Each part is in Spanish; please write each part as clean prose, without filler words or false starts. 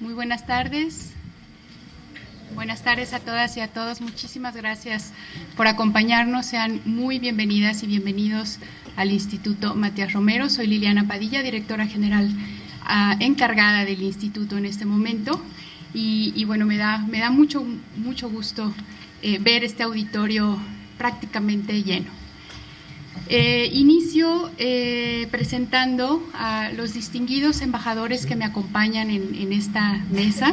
Muy buenas tardes. Buenas tardes a todas y a todos. Muchísimas gracias por acompañarnos. Sean muy bienvenidas y bienvenidos al Instituto Matías Romero. Soy Liliana Padilla, directora general encargada del instituto en este momento. Y bueno, me da mucho gusto ver este auditorio prácticamente lleno. Inicio presentando a los distinguidos embajadores que me acompañan en esta mesa.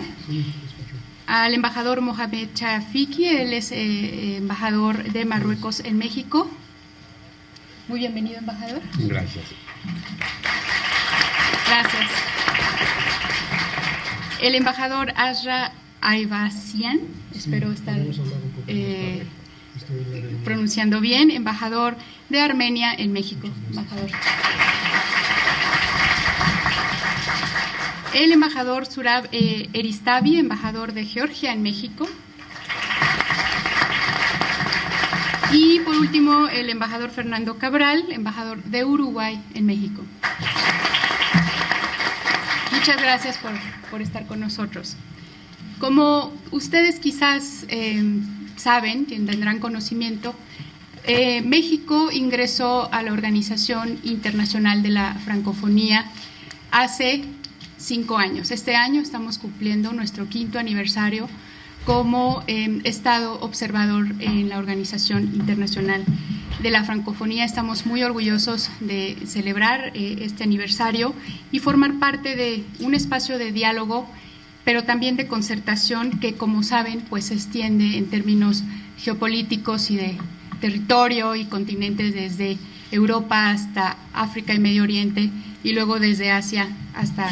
Al embajador Mohamed Chafiki, él es embajador de Marruecos en México. Muy bienvenido, embajador. Gracias. Gracias. El embajador Azra Ayvasian, espero estar pronunciando bien, embajador de Armenia en México. Embajador. El embajador Surab Eristavi, embajador de Georgia en México. Y por último, el embajador Fernando Cabral, embajador de Uruguay en México. Muchas gracias por estar con nosotros. Como ustedes quizás saben, tendrán conocimiento, México ingresó a la Organización Internacional de la Francofonía hace 5 años. Este año estamos cumpliendo nuestro 5º aniversario como Estado observador en la Organización Internacional de la Francofonía. Estamos muy orgullosos de celebrar este aniversario y formar parte de un espacio de diálogo, pero también de concertación que, como saben, pues se extiende en términos geopolíticos y de territorio y continentes desde Europa hasta África y Medio Oriente y luego desde Asia hasta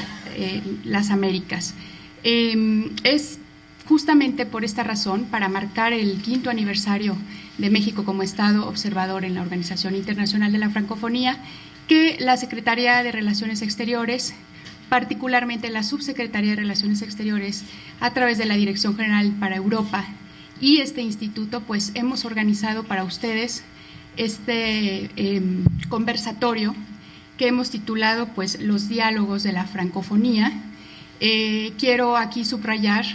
las Américas. Es justamente por esta razón, para marcar el 5º aniversario de México como Estado observador en la Organización Internacional de la Francofonía, que la Secretaría de Relaciones Exteriores, particularmente la Subsecretaría de Relaciones Exteriores, a través de la Dirección General para Europa y este instituto, pues hemos organizado para ustedes este conversatorio que hemos titulado pues Los Diálogos de la Francofonía. Quiero aquí subrayar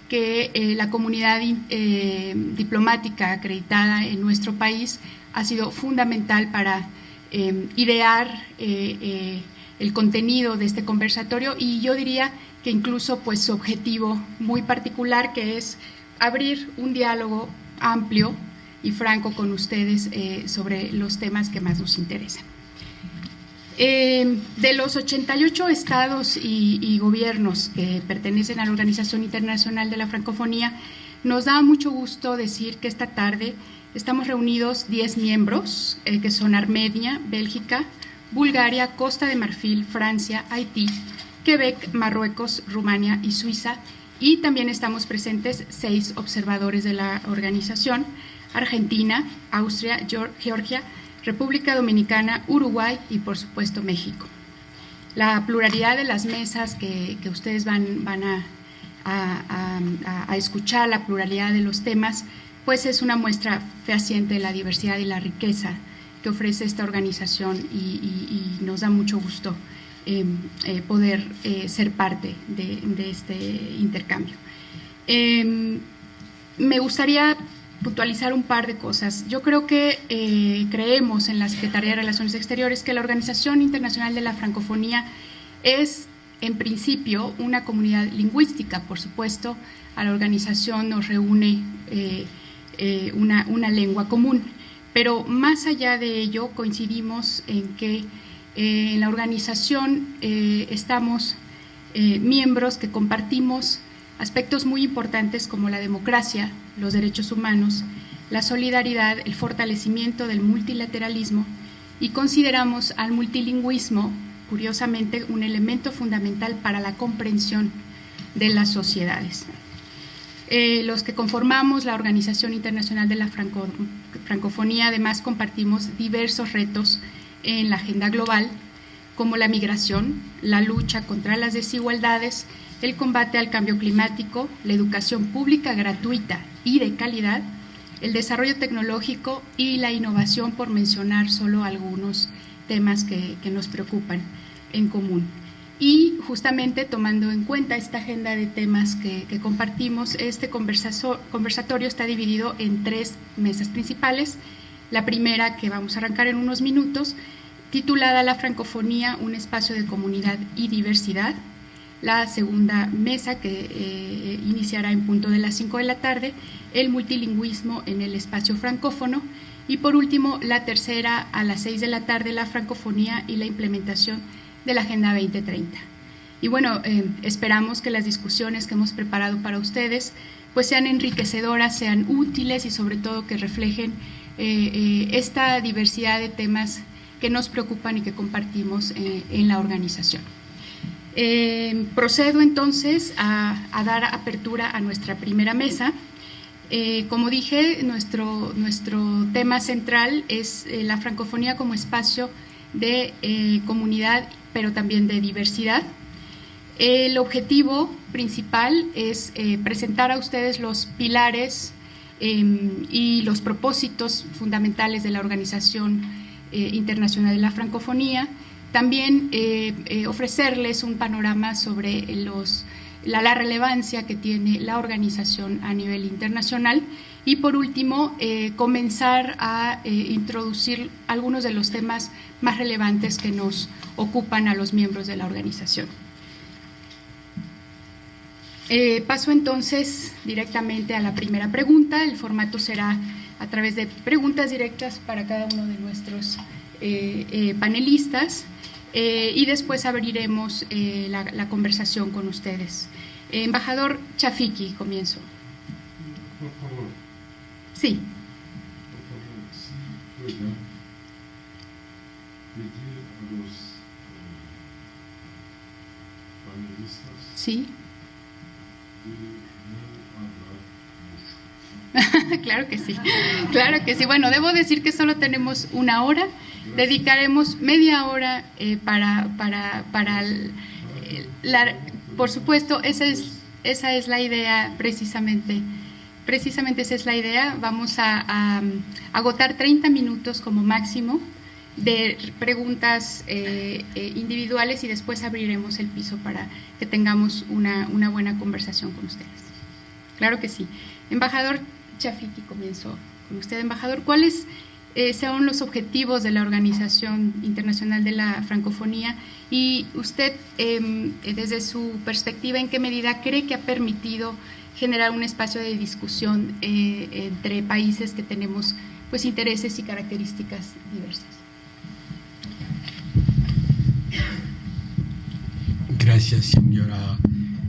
que la comunidad diplomática acreditada en nuestro país ha sido fundamental para idear el contenido de este conversatorio, y yo diría que incluso pues su objetivo muy particular, que es abrir un diálogo amplio y franco con ustedes sobre los temas que más nos interesan. De los 88 estados y gobiernos que pertenecen a la Organización Internacional de la Francofonía, nos da mucho gusto decir que esta tarde estamos reunidos 10 miembros, que son Armenia, Bélgica, Bulgaria, Costa de Marfil, Francia, Haití, Quebec, Marruecos, Rumania y Suiza, y también estamos presentes 6 observadores de la organización: Argentina, Austria, Georgia, República Dominicana, Uruguay y por supuesto México. La pluralidad de las mesas que ustedes van a escuchar, la pluralidad de los temas, pues es una muestra fehaciente de la diversidad y la riqueza que ofrece esta organización, y nos da mucho gusto poder ser parte de este intercambio. Me gustaría puntualizar un par de cosas. Yo creo que creemos en la Secretaría de Relaciones Exteriores que la Organización Internacional de la Francofonía es, en principio, una comunidad lingüística. Por supuesto, a la organización nos reúne una lengua común, pero más allá de ello coincidimos en que en la organización estamos miembros que compartimos aspectos muy importantes como la democracia, los derechos humanos, la solidaridad, el fortalecimiento del multilateralismo, y consideramos al multilingüismo, curiosamente, un elemento fundamental para la comprensión de las sociedades. Los que conformamos la Organización Internacional de la Francofonía además compartimos diversos retos en la agenda global, como la migración, la lucha contra las desigualdades, el combate al cambio climático, la educación pública gratuita y de calidad, el desarrollo tecnológico y la innovación, por mencionar solo algunos temas que nos preocupan en común. Y justamente tomando en cuenta esta agenda de temas que compartimos, este conversatorio está dividido en 3 mesas principales. La primera, que vamos a arrancar en unos minutos, titulada La francofonía, un espacio de comunidad y diversidad. La segunda mesa, que iniciará en punto de las 5 de la tarde, el multilingüismo en el espacio francófono. Y por último, la tercera, a las 6 de la tarde, la francofonía y la implementación de la Agenda 2030. Y bueno, esperamos que las discusiones que hemos preparado para ustedes pues sean enriquecedoras, sean útiles y sobre todo que reflejen esta diversidad de temas que nos preocupan y que compartimos en la organización. Procedo entonces a dar apertura a nuestra primera mesa. Como dije, nuestro tema central es la francofonía como espacio de comunidad, pero también de diversidad. El objetivo principal es presentar a ustedes los pilares y los propósitos fundamentales de la Organización Internacional de la Francofonía. También ofrecerles un panorama sobre la relevancia que tiene la organización a nivel internacional y por último comenzar a introducir algunos de los temas más relevantes que nos ocupan a los miembros de la organización. Paso entonces directamente a la primera pregunta. El formato será a través de preguntas directas para cada uno de nuestros panelistas y después abriremos la conversación con ustedes. Embajador Chafiki, comienzo. Por favor. Sí. Por favor, si pueden pedir a los panelistas Sí. de no hablar mucho. Claro que sí, claro que sí. Bueno, debo decir que solo tenemos 1 hora. Dedicaremos media hora por supuesto, esa es la idea precisamente esa es la idea. Vamos a agotar 30 minutos como máximo de preguntas individuales y después abriremos el piso para que tengamos una buena conversación con ustedes. Claro que sí. Embajador Chafiki, comienzo con usted. Embajador, ¿cuáles son los objetivos de la Organización Internacional de la Francofonía? Y usted, desde su perspectiva, ¿en qué medida cree que ha permitido generar un espacio de discusión entre países que tenemos pues intereses y características diversas? Gracias, señora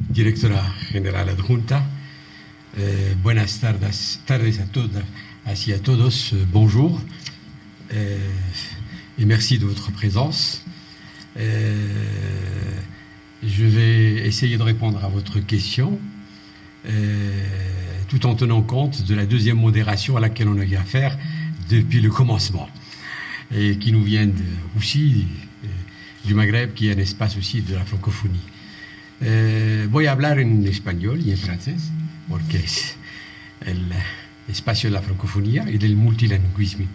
directora general adjunta. Buenas tardes a todas et à todos. Bonjour et merci de votre présence. Je vais essayer de répondre à votre question tout en tenant compte de la deuxième modération à laquelle on a eu affaire depuis le commencement et qui nous vient aussi du Maghreb, qui est un espace aussi de la francophonie. Voy a hablar en español y en francés porque es el espacio de la francofonía y del multilingüismo.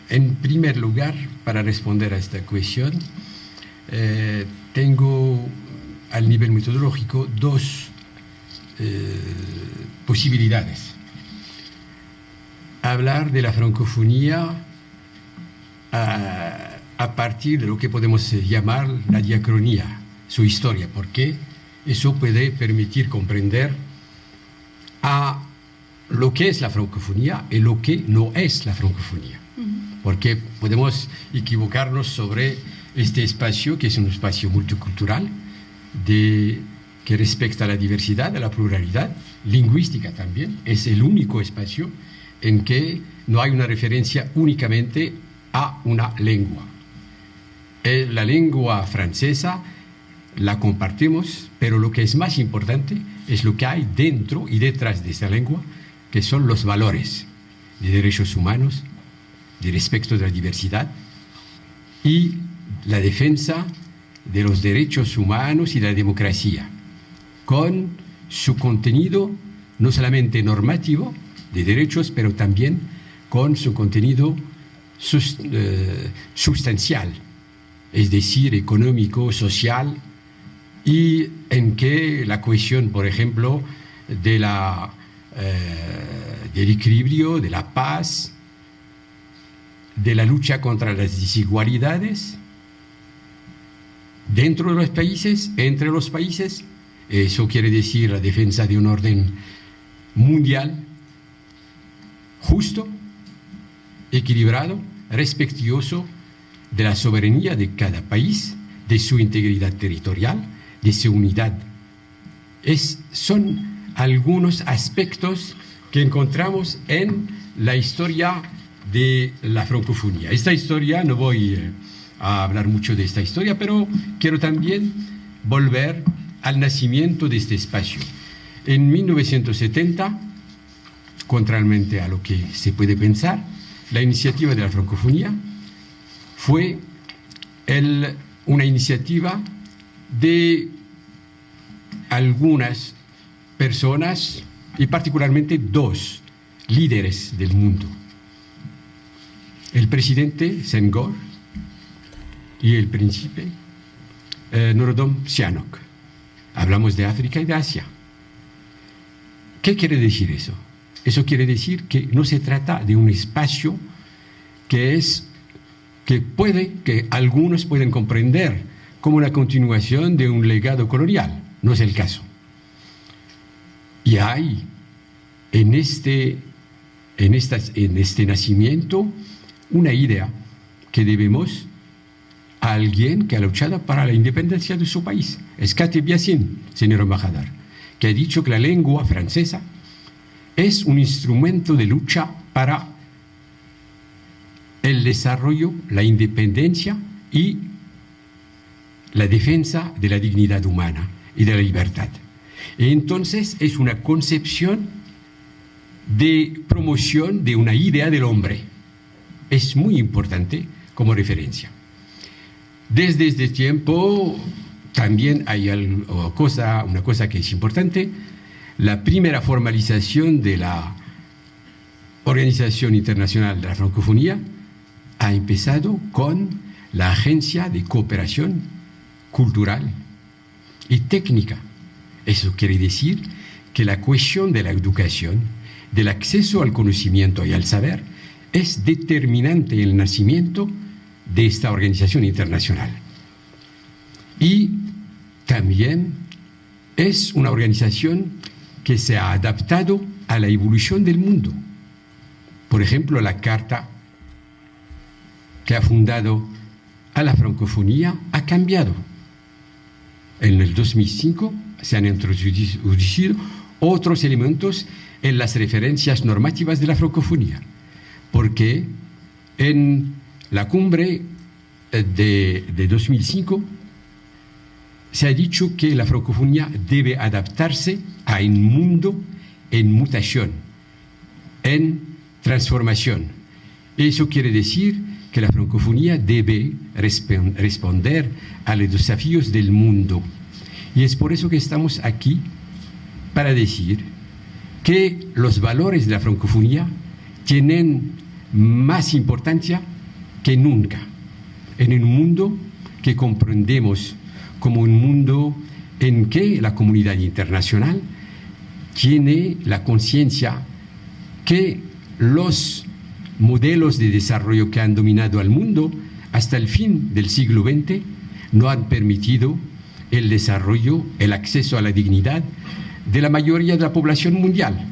En primer lugar, para responder a esta cuestión, tengo al nivel metodológico 2 posibilidades. Hablar de la francofonía a partir de lo que podemos llamar la diacronía, su historia, porque eso puede permitir comprender a lo que es la francofonía y lo que no es la francofonía. Porque podemos equivocarnos sobre este espacio, que es un espacio multicultural, que respecta a la diversidad, a la pluralidad, lingüística también. Es el único espacio en que no hay una referencia únicamente a una lengua. La lengua francesa la compartimos, pero lo que es más importante es lo que hay dentro y detrás de esa lengua, que son los valores de derechos humanos, de respeto de la diversidad y la defensa de los derechos humanos y de la democracia, con su contenido no solamente normativo de derechos, pero también con su contenido sustancial es decir, económico, social, y en que la cuestión, por ejemplo, del equilibrio, de la paz, de la lucha contra las desigualdades, dentro de los países, entre los países, eso quiere decir la defensa de un orden mundial justo, equilibrado, respetuoso de la soberanía de cada país, de su integridad territorial, de su unidad. Son algunos aspectos que encontramos en la historia de la francofonía. Esta historia, no voy a hablar mucho de esta historia, pero quiero también volver al nacimiento de este espacio. En 1970, contrariamente a lo que se puede pensar, la iniciativa de la francofonía fue una iniciativa de algunas personas y particularmente dos líderes del mundo: el presidente Senghor y el príncipe Norodom Sihanouk. Hablamos de África y de Asia. ¿Qué quiere decir eso? Eso quiere decir que no se trata de un espacio que algunos pueden comprender como una continuación de un legado colonial. No es el caso. Y hay en este nacimiento una idea que debemos a alguien que ha luchado para la independencia de su país. Es Khatib Yassine, señor embajador, que ha dicho que la lengua francesa es un instrumento de lucha para el desarrollo, la independencia y la defensa de la dignidad humana y de la libertad. Y entonces es una concepción de promoción de una idea del hombre. Es muy importante como referencia. Desde este tiempo también hay una cosa que es importante: la primera formalización de la Organización Internacional de la Francofonía ha empezado con la Agencia de Cooperación Cultural y Técnica. Eso quiere decir que la cuestión de la educación, del acceso al conocimiento y al saber, es determinante en el nacimiento de esta organización internacional. Y también es una organización que se ha adaptado a la evolución del mundo. Por ejemplo, la carta que ha fundado a la francofonía ha cambiado. En el 2005 se han introducido otros elementos en las referencias normativas de la francofonía, porque en la cumbre de 2005 se ha dicho que la francofonía debe adaptarse a un mundo en mutación, en transformación. Eso quiere decir que la francofonía debe responder a los desafíos del mundo. Y es por eso que estamos aquí para decir que los valores de la francofonía tienen más importancia que nunca en un mundo que comprendemos como un mundo en que la comunidad internacional tiene la conciencia que los modelos de desarrollo que han dominado al mundo hasta el fin del siglo XX no han permitido el desarrollo, el acceso a la dignidad de la mayoría de la población mundial.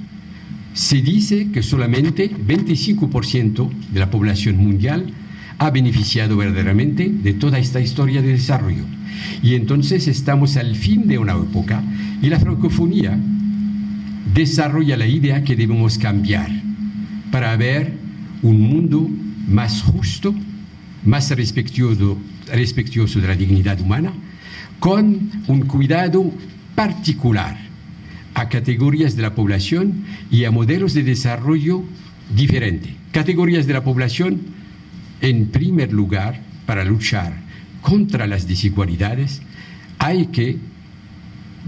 Se dice que solamente 25% de la población mundial ha beneficiado verdaderamente de toda esta historia de desarrollo. Y entonces estamos al fin de una época y la francofonía desarrolla la idea que debemos cambiar para ver un mundo más justo, más respetuoso de la dignidad humana, con un cuidado particular a categorías de la población y a modelos de desarrollo diferentes. Categorías de la población, en primer lugar, para luchar contra las desigualdades, hay que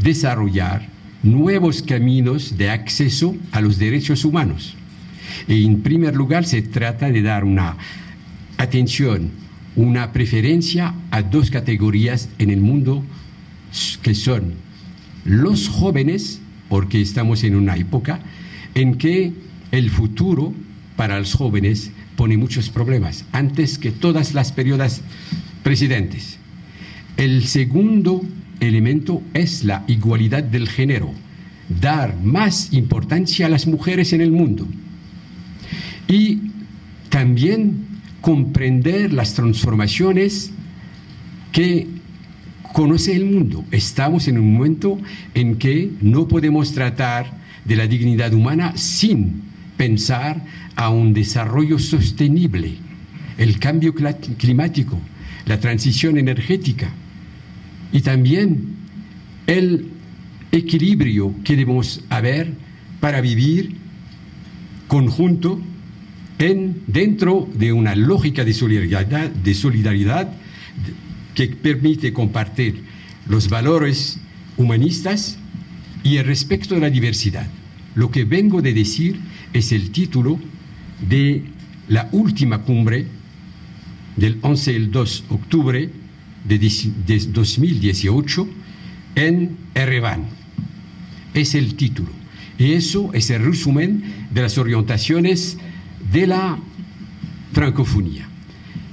desarrollar nuevos caminos de acceso a los derechos humanos. Y en primer lugar se trata de dar una atención una preferencia a dos categorías en el mundo, que son los jóvenes, porque estamos en una época en que el futuro para los jóvenes pone muchos problemas, antes que todas las periodos precedentes. El segundo elemento es la igualdad del género, dar más importancia a las mujeres en el mundo. Y también comprender las transformaciones que conoce el mundo. Estamos en un momento en que no podemos tratar de la dignidad humana sin pensar a un desarrollo sostenible, el cambio climático, la transición energética y también el equilibrio que debemos haber para vivir conjunto dentro de una lógica de solidaridad que permite compartir los valores humanistas y el respeto de la diversidad. Lo que vengo de decir es el título de la última cumbre del 11 al 2 de octubre de 2018 en Ereván. Es el título. Y eso es el resumen de las orientaciones de la francofonía.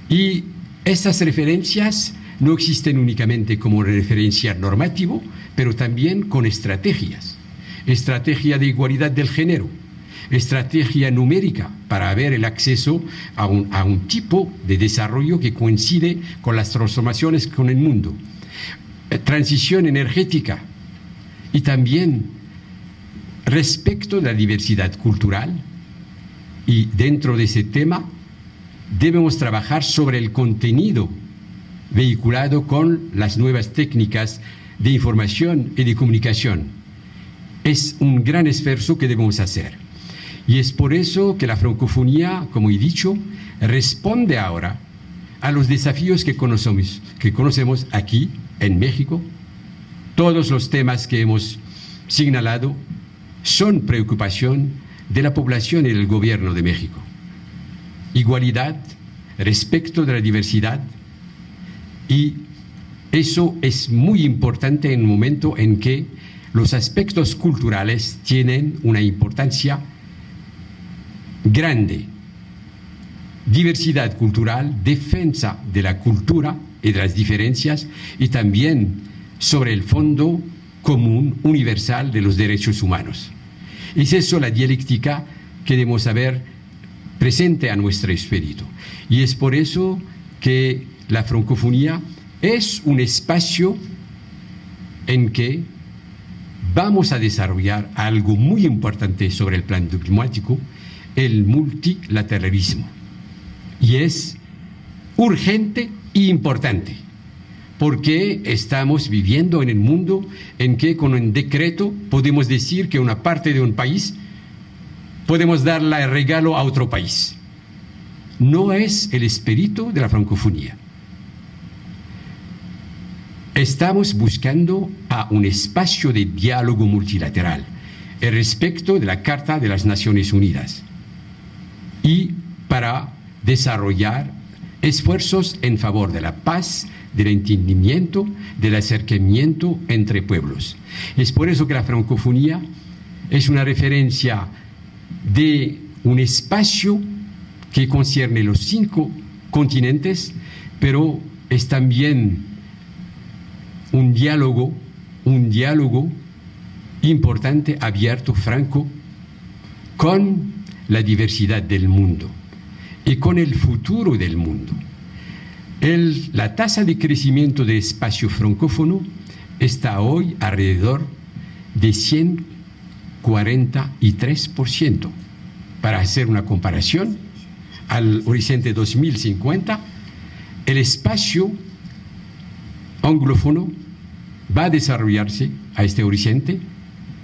Y estas referencias no existen únicamente como referencia normativa, pero también con estrategias. Estrategia de igualdad del género, estrategia numérica para ver el acceso a un tipo de desarrollo que coincide con las transformaciones con el mundo, transición energética y también respecto de la diversidad cultural. Y dentro de ese tema debemos trabajar sobre el contenido vehiculado con las nuevas técnicas de información y de comunicación. Es un gran esfuerzo que debemos hacer. Y es por eso que la francofonía, como he dicho, responde ahora a los desafíos que conocemos aquí en México. Todos los temas que hemos señalado son preocupación de la población y del gobierno de México. Igualdad, respeto de la diversidad, y eso es muy importante en un momento en que los aspectos culturales tienen una importancia grande. Diversidad cultural, defensa de la cultura y de las diferencias, y también sobre el fondo común universal de los derechos humanos. Es eso la dialéctica que debemos saber presente a nuestro espíritu. Y es por eso que la francofonía es un espacio en que vamos a desarrollar algo muy importante sobre el plan climático, el multilateralismo. Y es urgente e importante, porque estamos viviendo en el mundo en que con un decreto podemos decir que una parte de un país podemos darle el regalo a otro país. No es el espíritu de la francofonía. Estamos buscando a un espacio de diálogo multilateral, el respecto de la Carta de las Naciones Unidas, y para desarrollar esfuerzos en favor de la paz, del entendimiento, del acercamiento entre pueblos. Es por eso que la francofonía es una referencia de un espacio que concierne los 5 continentes, pero es también un diálogo importante, abierto, franco, con la diversidad del mundo y con el futuro del mundo. La tasa de crecimiento del espacio francófono está hoy alrededor de 143%. Para hacer una comparación, al horizonte 2050, el espacio anglófono va a desarrollarse a este horizonte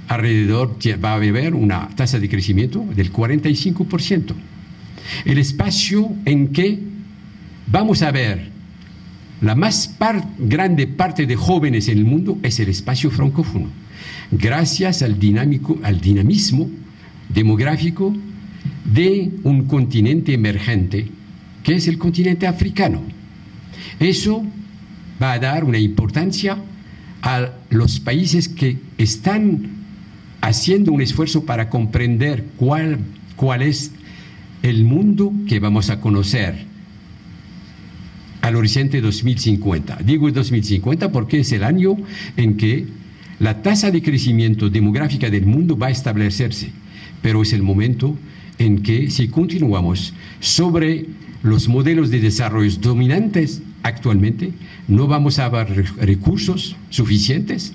alrededor, va a haber una tasa de crecimiento del 45%. El espacio en que vamos a ver la más grande parte de jóvenes en el mundo es el espacio francófono, gracias al dinamismo demográfico de un continente emergente, que es el continente africano. Eso va a dar una importancia a los países que están haciendo un esfuerzo para comprender cuál es el mundo que vamos a conocer al horizonte 2050. Digo 2050 porque es el año en que la tasa de crecimiento demográfica del mundo va a establecerse, pero es el momento en que, si continuamos sobre los modelos de desarrollo dominantes actualmente, no vamos a haber recursos suficientes,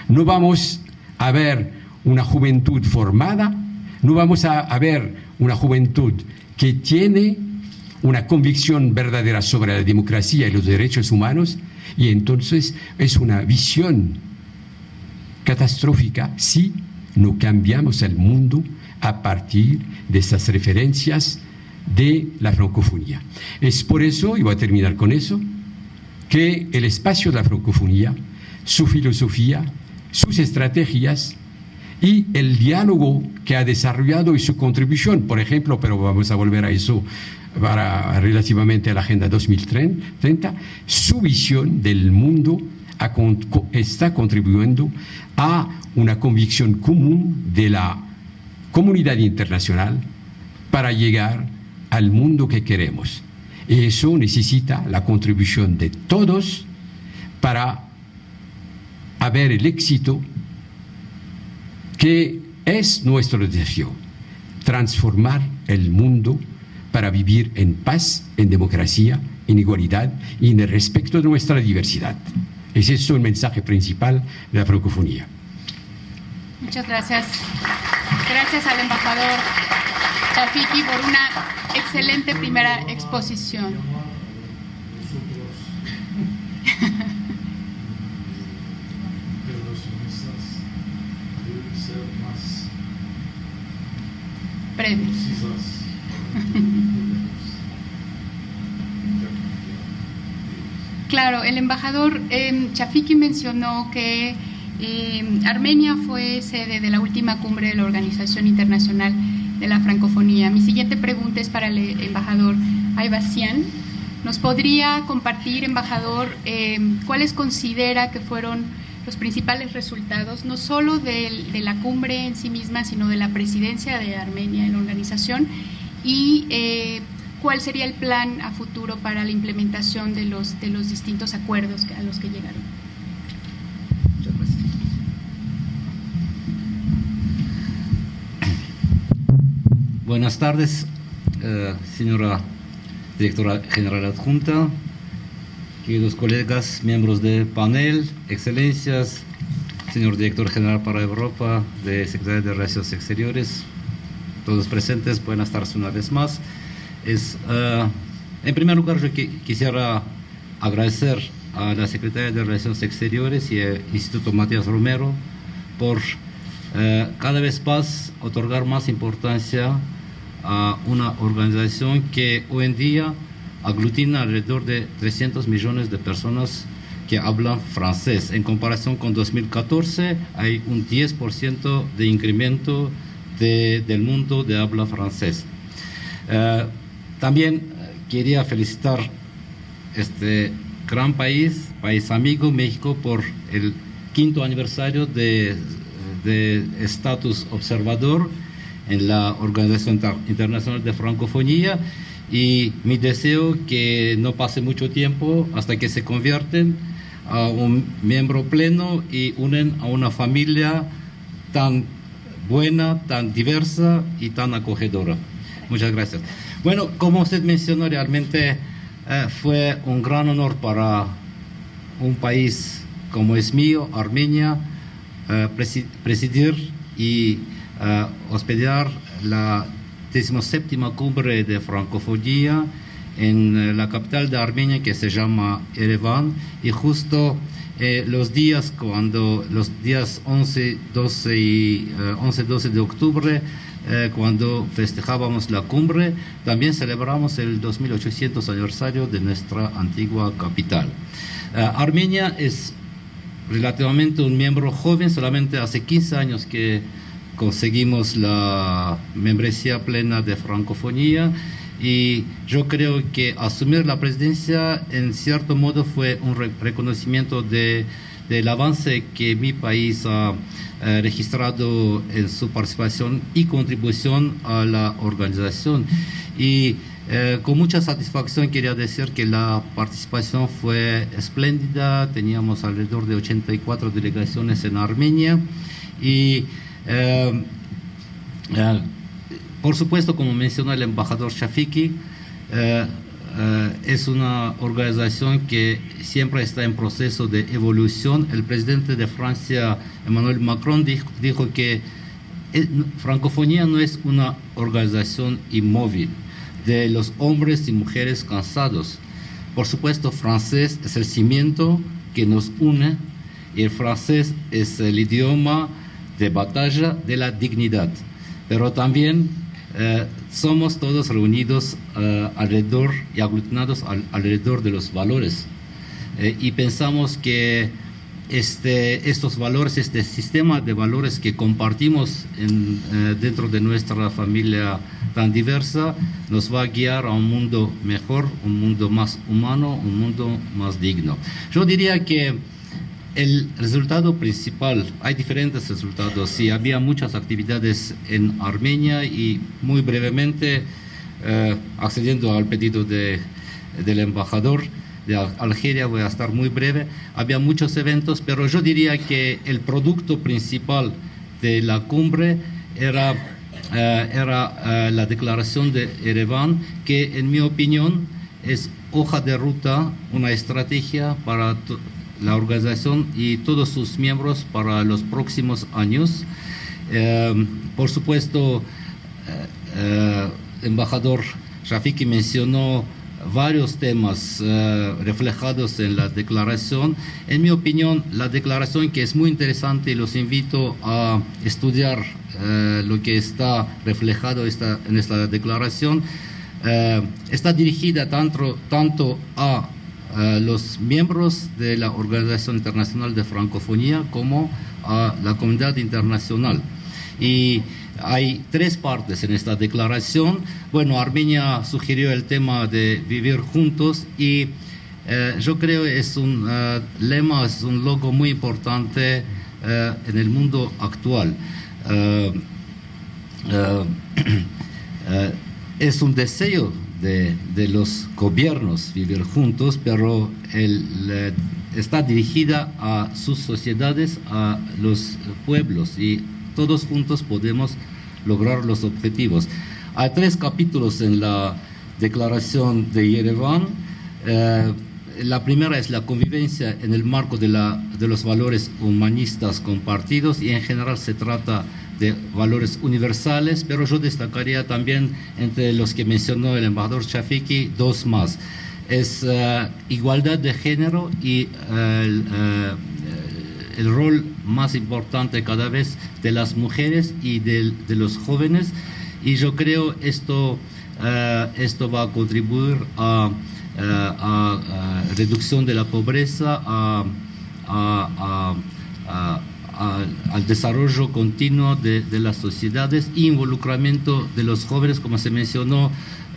no vamos a ver una juventud formada, no vamos a ver una juventud que tiene una convicción verdadera sobre la democracia y los derechos humanos, y entonces es una visión catastrófica si no cambiamos el mundo a partir de esas referencias de la francofonía. Es por eso, y voy a terminar con eso, que el espacio de la francofonía, su filosofía, sus estrategias y el diálogo que ha desarrollado y su contribución, por ejemplo, pero vamos a volver a eso relativamente a la Agenda 2030, su visión del mundo está contribuyendo a una convicción común de la comunidad internacional para llegar al mundo que queremos. Y eso necesita la contribución de todos para haber el éxito que es nuestro desafío, transformar el mundo para vivir en paz, en democracia, en igualdad y en el respeto de nuestra diversidad. Ese es el mensaje principal de la francofonía. Muchas gracias. Gracias al embajador Chafiki por una excelente primera exposición. Breves. Claro, el embajador Chafiki mencionó que Armenia fue sede de la última cumbre de la Organización Internacional de la Francofonía. Mi siguiente pregunta es para el embajador Ayvazyan. ¿Nos podría compartir, embajador, cuáles considera que fueron los principales resultados, no solo de la cumbre en sí misma, sino de la presidencia de Armenia en la organización, y cuál sería el plan a futuro para la implementación de los distintos acuerdos a los que llegaron? Muchas gracias. Buenas tardes, señora directora general adjunta, queridos colegas, miembros del panel, excelencias, señor director general para Europa de Secretaría de Relaciones Exteriores, todos presentes, buenas tardes una vez más. En primer lugar, yo quisiera agradecer a la Secretaría de Relaciones Exteriores y al Instituto Matías Romero por cada vez más otorgar más importancia a una organización que hoy en día aglutina alrededor de 300 millones de personas que hablan francés. En comparación con 2014, hay un 10% de incremento del mundo de habla francés. También quería felicitar este gran país amigo, México, por el 5º aniversario de estatus observador en la Organización Internacional de Francofonía, y mi deseo que no pase mucho tiempo hasta que se convierten a un miembro pleno y unen a una familia tan buena, tan diversa y tan acogedora. Muchas gracias. Bueno, como usted mencionó, realmente fue un gran honor para un país como es mío, Armenia, presidir y hospedar la 17ª cumbre de francofonía en la capital de Armenia, que se llama Ereván, y justo los días 11, 12 de octubre, cuando festejábamos la cumbre, también celebramos el 2800 aniversario de nuestra antigua capital. Armenia es relativamente un miembro joven, solamente hace 15 años que conseguimos la membresía plena de francofonía, Y yo creo que asumir la presidencia en cierto modo fue un reconocimiento del avance que mi país ha registrado en su participación y contribución a la organización. Y con mucha satisfacción quería decir que la participación fue espléndida. Teníamos alrededor de 84 delegaciones en Armenia y por supuesto, como mencionó el embajador Shafiki, es una organización que siempre está en proceso de evolución. El presidente de Francia, Emmanuel Macron, dijo que Francofonía no es una organización inmóvil de los hombres y mujeres cansados. Por supuesto, francés es el cimiento que nos une y el francés es el idioma de batalla de la dignidad. Pero también somos todos reunidos alrededor y aglutinados alrededor de los valores y pensamos que estos valores, este sistema de valores que compartimos dentro de nuestra familia tan diversa, nos va a guiar a un mundo mejor, un mundo más humano, un mundo más digno. Yo diría que el resultado principal, hay diferentes resultados, sí, había muchas actividades en Armenia y muy brevemente, accediendo al pedido del embajador de Algeria, voy a estar muy breve, había muchos eventos, pero yo diría que el producto principal de la cumbre era la declaración de Ereván, que en mi opinión es hoja de ruta, una estrategia para la organización y todos sus miembros para los próximos años. Por supuesto, embajador Shafiki mencionó varios temas reflejados en la declaración. En mi opinión, la declaración, que es muy interesante y los invito a estudiar lo que está reflejado en esta declaración, está dirigida tanto a los miembros de la Organización Internacional de Francofonía como a la comunidad internacional. Y hay tres partes en esta declaración. Bueno, Armenia sugirió el tema de vivir juntos y yo creo es un lema, es un logo muy importante en el mundo actual. Es un deseo de los gobiernos vivir juntos, pero está dirigida a sus sociedades, a los pueblos, y todos juntos podemos lograr los objetivos. Hay tres capítulos en la declaración de Yerevan. La primera es la convivencia en el marco de los valores humanistas compartidos, y en general se trata de valores universales, pero yo destacaría también entre los que mencionó el embajador Shafiki dos más. Es igualdad de género y el rol más importante cada vez de las mujeres y de los jóvenes, y yo creo esto va a contribuir a reducción de la pobreza, al desarrollo continuo de las sociedades y involucramiento de los jóvenes. Como se mencionó,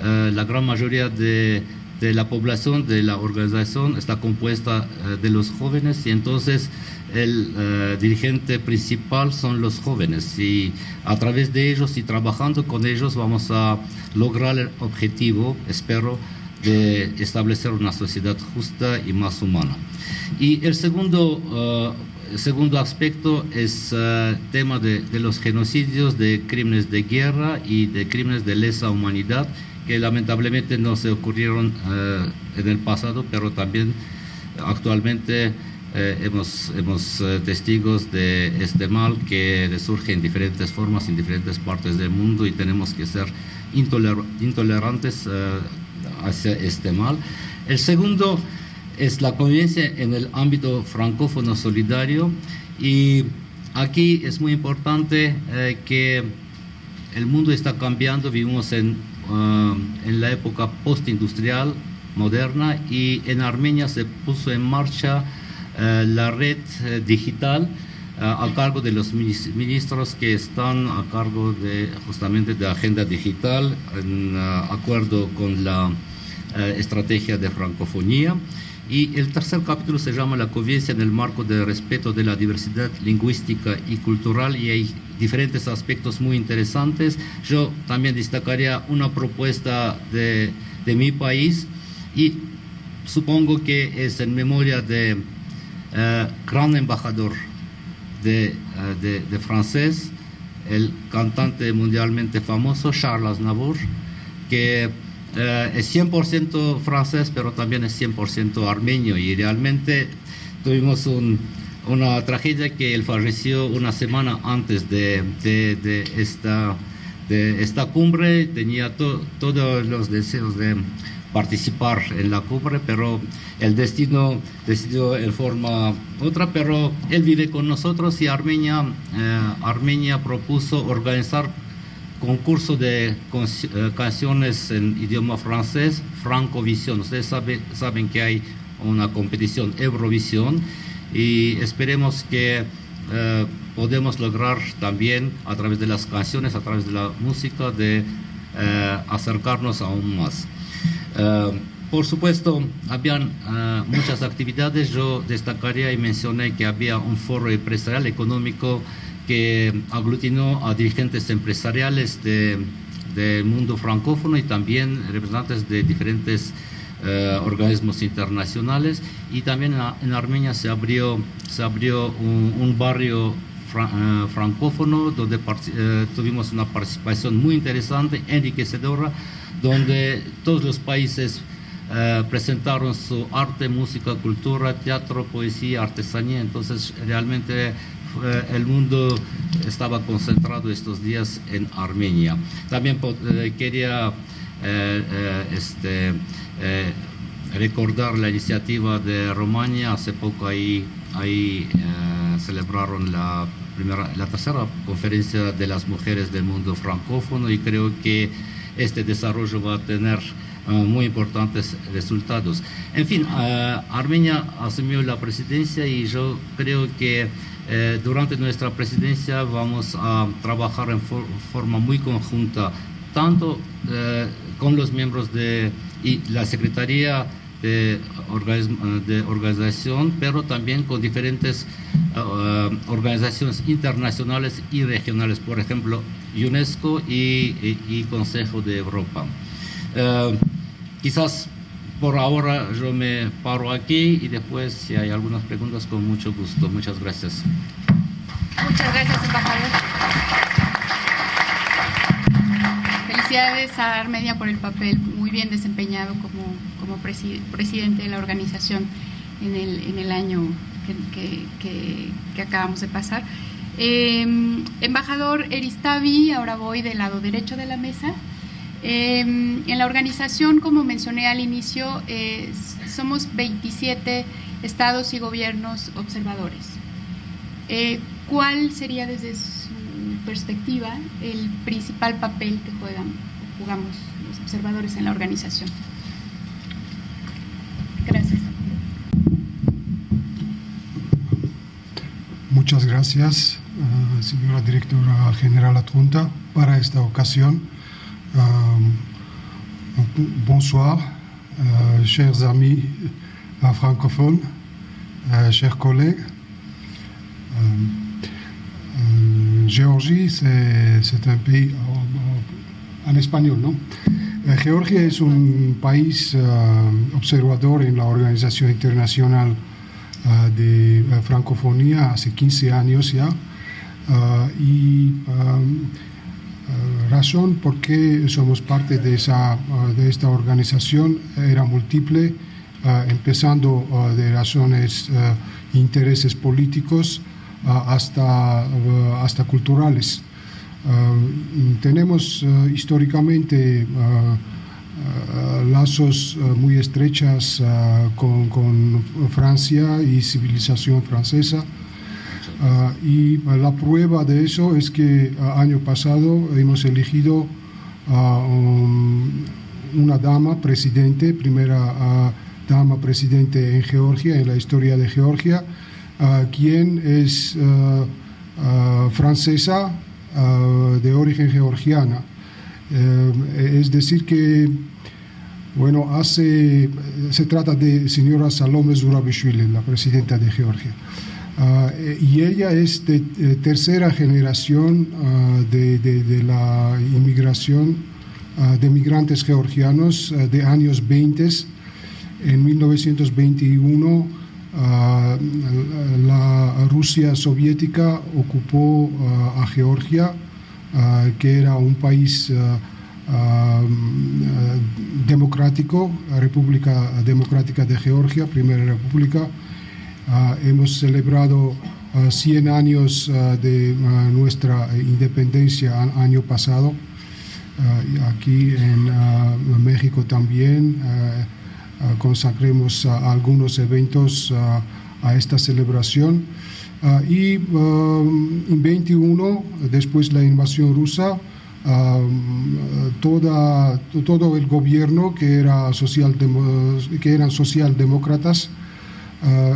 la gran mayoría de la población de la organización está compuesta de los jóvenes, y entonces el dirigente principal son los jóvenes, y a través de ellos y trabajando con ellos vamos a lograr el objetivo, espero, de establecer una sociedad justa y más humana. Y el segundo aspecto es tema de los genocidios, de crímenes de guerra y de crímenes de lesa humanidad, que lamentablemente no se ocurrieron en el pasado, pero también actualmente hemos testigos de este mal que resurge en diferentes formas en diferentes partes del mundo, y tenemos que ser intolerantes hacia este mal. El segundo es la convivencia en el ámbito francófono solidario, y aquí es muy importante que el mundo está cambiando. Vivimos en la época postindustrial moderna, y en Armenia se puso en marcha la red digital a cargo de los ministros que están a cargo de justamente de agenda digital en acuerdo con la estrategia de francofonía. Y el tercer capítulo se llama La convivencia en el marco del respeto de la diversidad lingüística y cultural, y hay diferentes aspectos muy interesantes. Yo también destacaría una propuesta de mi país, y supongo que es en memoria de gran embajador de francés, el cantante mundialmente famoso Charles Aznavour, que es 100% francés, pero también es 100% armenio, y realmente tuvimos una tragedia que él falleció una semana antes de esta cumbre. Tenía todos los deseos de participar en la cumbre, pero el destino decidió en forma otra, pero él vive con nosotros, y Armenia propuso organizar concurso de canciones en idioma francés, Francovisión. Ustedes saben que hay una competición Eurovisión, y esperemos que podemos lograr también a través de las canciones, a través de la música, de acercarnos aún más. Por supuesto, habían muchas actividades. Yo destacaría y mencioné que había un foro empresarial económico que aglutinó a dirigentes empresariales del mundo francófono y también representantes de diferentes organismos internacionales. Y también en Armenia se abrió un barrio francófono donde tuvimos una participación muy interesante, enriquecedora, donde todos los países presentaron su arte, música, cultura, teatro, poesía, artesanía. Entonces realmente el mundo estaba concentrado estos días en Armenia. También quería recordar la iniciativa de Rumania. Hace poco ahí celebraron la tercera conferencia de las mujeres del mundo francófono, y creo que este desarrollo va a tener muy importantes resultados. En fin, Armenia asumió la presidencia, y yo creo que durante nuestra presidencia vamos a trabajar en forma muy conjunta, tanto con los miembros y la Secretaría de organización, pero también con diferentes organizaciones internacionales y regionales, por ejemplo, UNESCO y Consejo de Europa. Quizás por ahora yo me paro aquí, y después, si hay algunas preguntas, con mucho gusto. Muchas gracias. Muchas gracias, embajador. Felicidades a Armenia por el papel muy bien desempeñado como presidente de la organización en el año que acabamos de pasar. Embajador Eristavi, ahora voy del lado derecho de la mesa. En la organización, como mencioné al inicio, somos 27 estados y gobiernos observadores. ¿Cuál sería, desde su perspectiva, el principal papel que jugamos los observadores en la organización? Gracias. Muchas gracias, señora directora general adjunta, para esta ocasión. Bonsoir, chers amis francophones, chers collègues. Géorgie, c'est un pays en español, ¿no? Georgia es un país observador en la Organización Internacional de Francofonía hace 15 años ya, y razón por qué somos parte de esta organización era múltiple, empezando de razones intereses políticos hasta culturales. Tenemos históricamente lazos muy estrechas con Francia y civilización francesa, y la prueba de eso es que año pasado hemos elegido una dama presidente, primera dama presidente en Georgia, en la historia de Georgia, quien es francesa de origen georgiana. Es decir que, bueno, se trata de señora Salome Zurabishvili, la presidenta de Georgia. Y ella es de tercera generación de la inmigración de migrantes georgianos de años 20. En 1921 la Rusia soviética ocupó a Georgia, que era un país democrático, República Democrática de Georgia, primera república. Hemos celebrado 100 años de nuestra independencia año pasado. Aquí en México también consagremos algunos eventos a esta celebración. Y en 21, después de la invasión rusa, todo el gobierno que eran socialdemócratas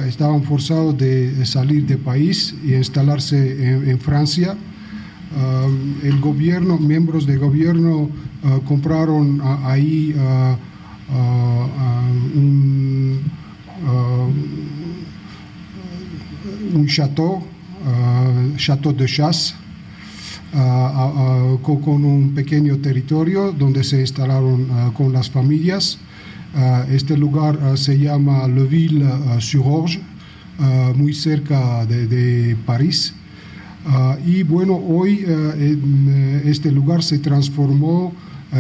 estaban forzados de salir del país y instalarse en Francia. El gobierno, miembros del gobierno compraron ahí un Château de Chasse, con un pequeño territorio donde se instalaron con las familias. Este lugar se llama Le Ville-sur-Orge, muy cerca de París. Y bueno, hoy este lugar se transformó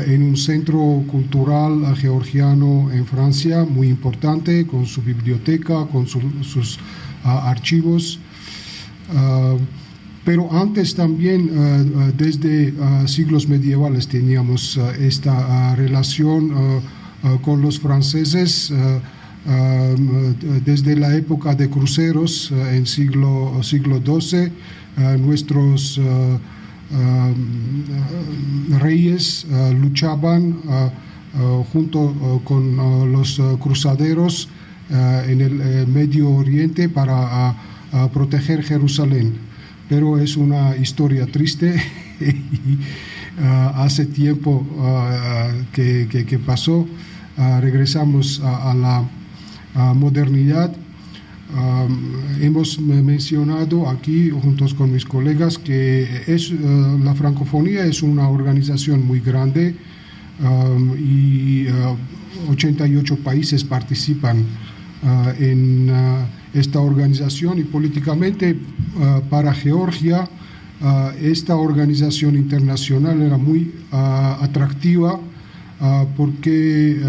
en un centro cultural georgiano en Francia muy importante, con su biblioteca, con sus archivos. Pero antes también, desde siglos medievales, teníamos esta relación con los franceses, desde la época de cruceros en siglo XII. Nuestros reyes luchaban junto con los cruzaderos en el Medio Oriente para proteger Jerusalén. Pero es una historia triste y hace tiempo que pasó. Regresamos a la modernidad. Hemos mencionado aquí, juntos con mis colegas, que la francofonía es una organización muy grande y 88 países participan en esta organización, y políticamente para Georgia esta organización internacional era muy atractiva porque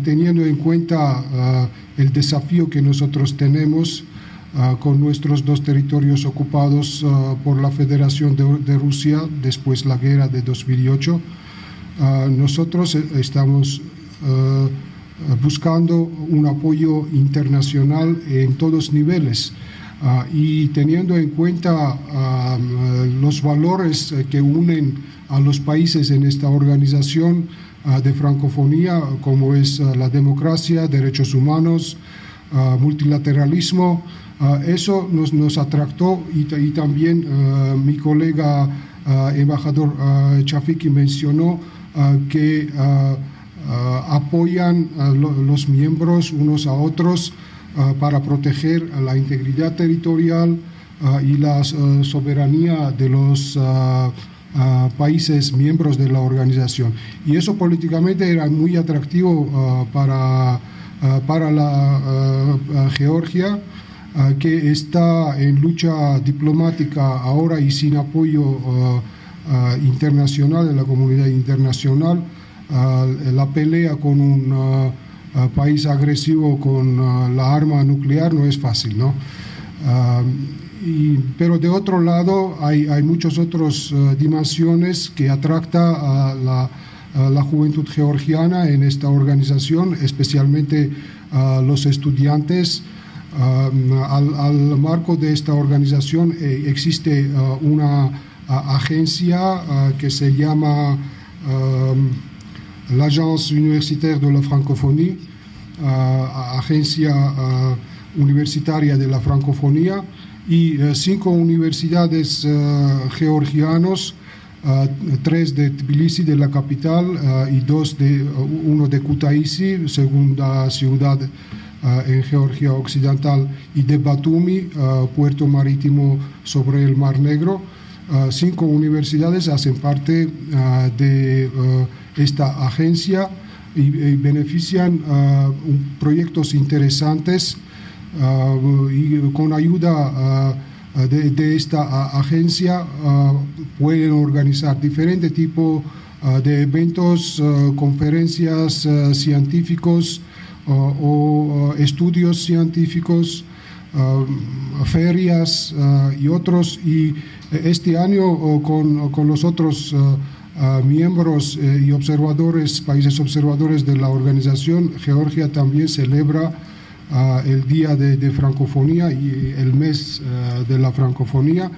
teniendo en cuenta el desafío que nosotros tenemos con nuestros dos territorios ocupados por la Federación de Rusia después de la guerra de 2008, nosotros estamos buscando un apoyo internacional en todos niveles y teniendo en cuenta los valores que unen a los países en esta organización de francofonía, como es la democracia, derechos humanos, multilateralismo. Eso nos atractó y también mi colega embajador Chafiki mencionó que apoyan los miembros unos a otros para proteger la integridad territorial y la soberanía de los países miembros de la organización. Y eso políticamente era muy atractivo para la Georgia, que está en lucha diplomática ahora y sin apoyo internacional, de la comunidad internacional. La pelea con un país agresivo con la arma nuclear no es fácil, ¿no? Pero de otro lado hay muchas otras dimensiones que atracta a la juventud georgiana en esta organización, especialmente los estudiantes. Al marco de esta organización existe una agencia que se llama l'Agence Universitaire de la Francophonie, agencia universitaria de la francofonía, y 5 universidades georgianos, 3 de Tbilisi, de la capital, y 1 de Kutaisi, segunda ciudad en Georgia Occidental, y de Batumi, puerto marítimo sobre el Mar Negro. 5 universidades hacen parte de esta agencia y benefician proyectos interesantes, y con ayuda de esta agencia pueden organizar diferentes tipos de eventos, conferencias científicos o estudios científicos, ferias y otros. Y este año con los otros miembros y países observadores de la organización, Georgia también celebra el Día de Francofonía y el mes de la francofonía.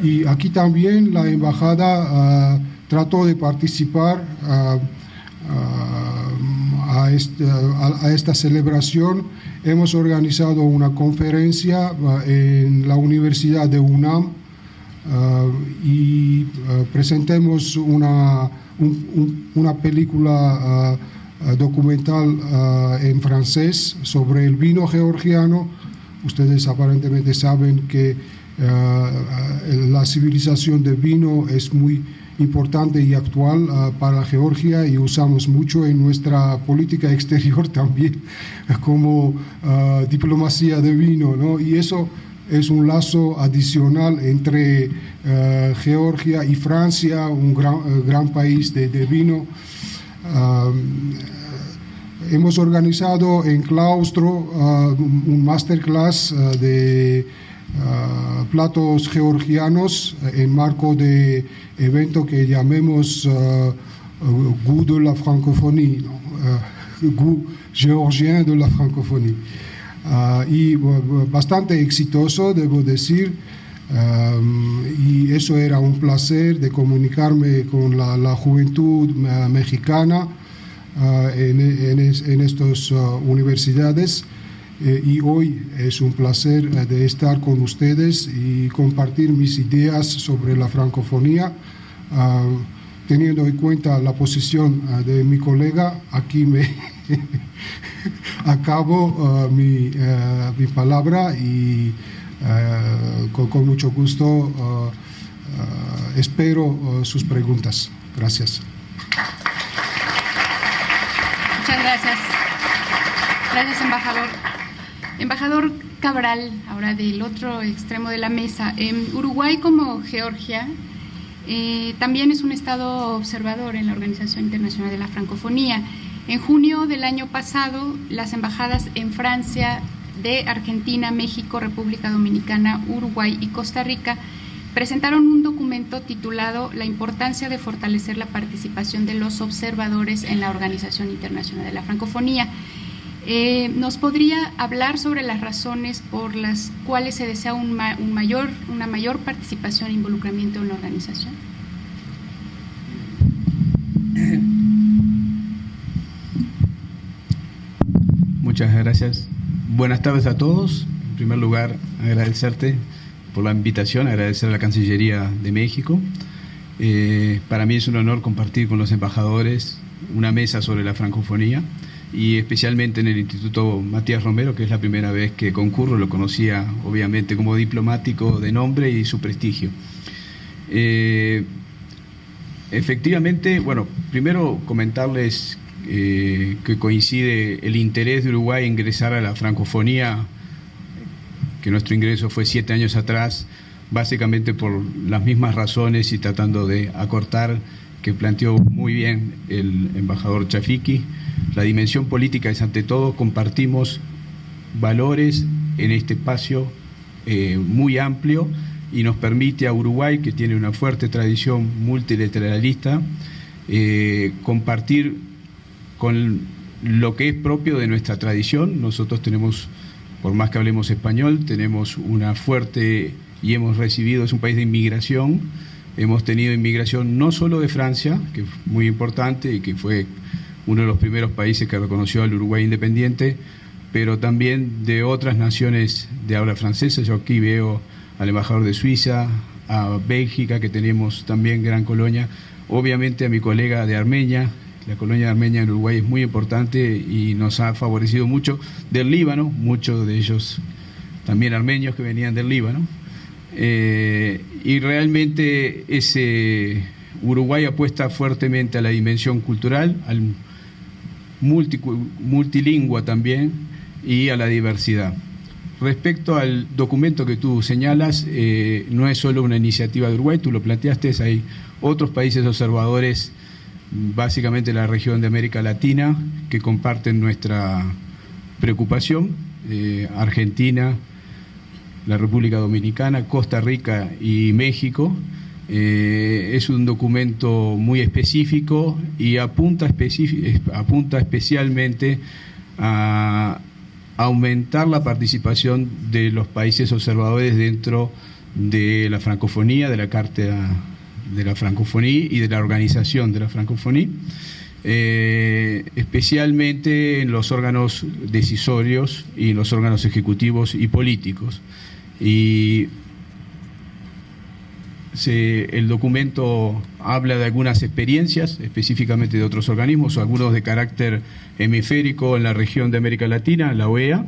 Y aquí también la embajada trató de participar a esta celebración. Hemos organizado una conferencia en la Universidad de UNAM y presentemos una película documental en francés sobre el vino georgiano. Ustedes aparentemente saben que la civilización del vino es muy importante y actual para Georgia, y usamos mucho en nuestra política exterior también como diplomacia de vino, ¿no? Y eso es un lazo adicional entre Georgia y Francia, un gran país de vino. Hemos organizado en Claustro un masterclass de platos georgianos en marco de evento que llamemos Goût de la francophonie, ¿no? Goût géorgien de la francophonie. Y bastante exitoso, debo decir, y eso era un placer de comunicarme con la juventud mexicana en estas universidades. Y hoy es un placer de estar con ustedes y compartir mis ideas sobre la francofonía. Teniendo en cuenta la posición de mi colega, aquí me acabo mi palabra, y con mucho gusto espero sus preguntas. Gracias. Muchas gracias. Gracias, embajador. Embajador Cabral, ahora del otro extremo de la mesa. Uruguay, como Georgia, también es un estado observador en la Organización Internacional de la Francofonía. En junio del año pasado, las embajadas en Francia, de Argentina, México, República Dominicana, Uruguay y Costa Rica presentaron un documento titulado La importancia de fortalecer la participación de los observadores en la Organización Internacional de la Francofonía. ¿Nos podría hablar sobre las razones por las cuales se desea una mayor participación e involucramiento en la organización? Muchas gracias. Buenas tardes a todos. En primer lugar, agradecerte por la invitación, agradecer a la Cancillería de México. Para mí es un honor compartir con los embajadores una mesa sobre la francofonía, y especialmente en el Instituto Matías Romero, que es la primera vez que concurro. Lo conocía obviamente como diplomático de nombre y su prestigio. Efectivamente, bueno, primero comentarles que coincide el interés de Uruguay en ingresar a la francofonía, que nuestro ingreso fue 7 años atrás, básicamente por las mismas razones y tratando de acortar, que planteó muy bien el embajador Chafiki. La dimensión política es, ante todo, compartimos valores en este espacio muy amplio, y nos permite a Uruguay, que tiene una fuerte tradición multilateralista, compartir con lo que es propio de nuestra tradición. Nosotros tenemos, por más que hablemos español, tenemos una fuerte, y hemos recibido, es un país de inmigración. Hemos tenido inmigración no solo de Francia, que es muy importante y que fue uno de los primeros países que reconoció al Uruguay independiente, pero también de otras naciones de habla francesa. Yo aquí veo al embajador de Suiza, a Bélgica, que tenemos también gran colonia, obviamente a mi colega de Armenia. La colonia de Armenia en Uruguay es muy importante y nos ha favorecido mucho. Del Líbano, muchos de ellos también armenios que venían del Líbano. Y realmente Uruguay apuesta fuertemente a la dimensión cultural, al multilingüe también y a la diversidad. Respecto al documento que tú señalas, no es solo una iniciativa de Uruguay, tú lo planteaste, hay otros países observadores, básicamente la región de América Latina, que comparten nuestra preocupación. Argentina, la República Dominicana, Costa Rica y México. Es un documento muy específico y apunta especialmente a aumentar la participación de los países observadores dentro de la francofonía, de la Carta de la Francofonía y de la organización de la francofonía, especialmente en los órganos decisorios y en los órganos ejecutivos y políticos. Y el documento habla de algunas experiencias, específicamente de otros organismos, algunos de carácter hemisférico en la región de América Latina, la OEA,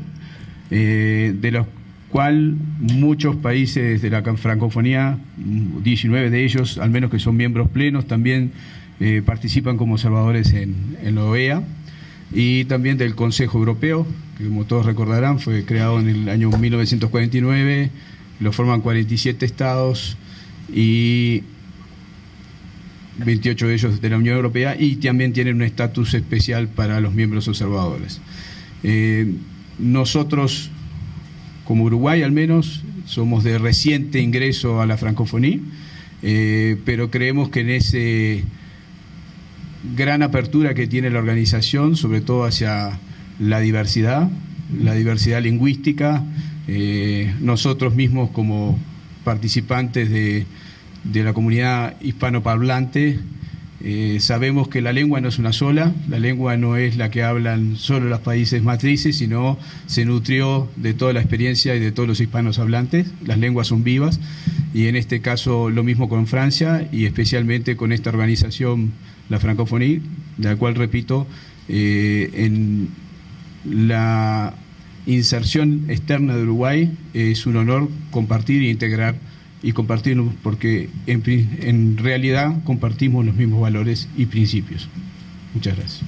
de los cuales muchos países de la francofonía, 19 de ellos, al menos que son miembros plenos, también participan como observadores en la OEA, y también del Consejo Europeo, que como todos recordarán fue creado en el año 1949, lo forman 47 estados y 28 de ellos de la Unión Europea, y también tienen un estatus especial para los miembros observadores. Nosotros, como Uruguay al menos, somos de reciente ingreso a la francofonía, pero creemos que en ese gran apertura que tiene la organización, sobre todo hacia la diversidad lingüística, nosotros mismos como participantes de la comunidad hispanoparlante, sabemos que la lengua no es una sola, la lengua no es la que hablan solo los países matrices, sino se nutrió de toda la experiencia y de todos los hispanos hablantes. Las lenguas son vivas, y en este caso lo mismo con Francia, y especialmente con esta organización, la francofonía, de la cual, repito, en la inserción externa de Uruguay es un honor compartir e integrar y compartirlo, porque en realidad compartimos los mismos valores y principios. Muchas gracias.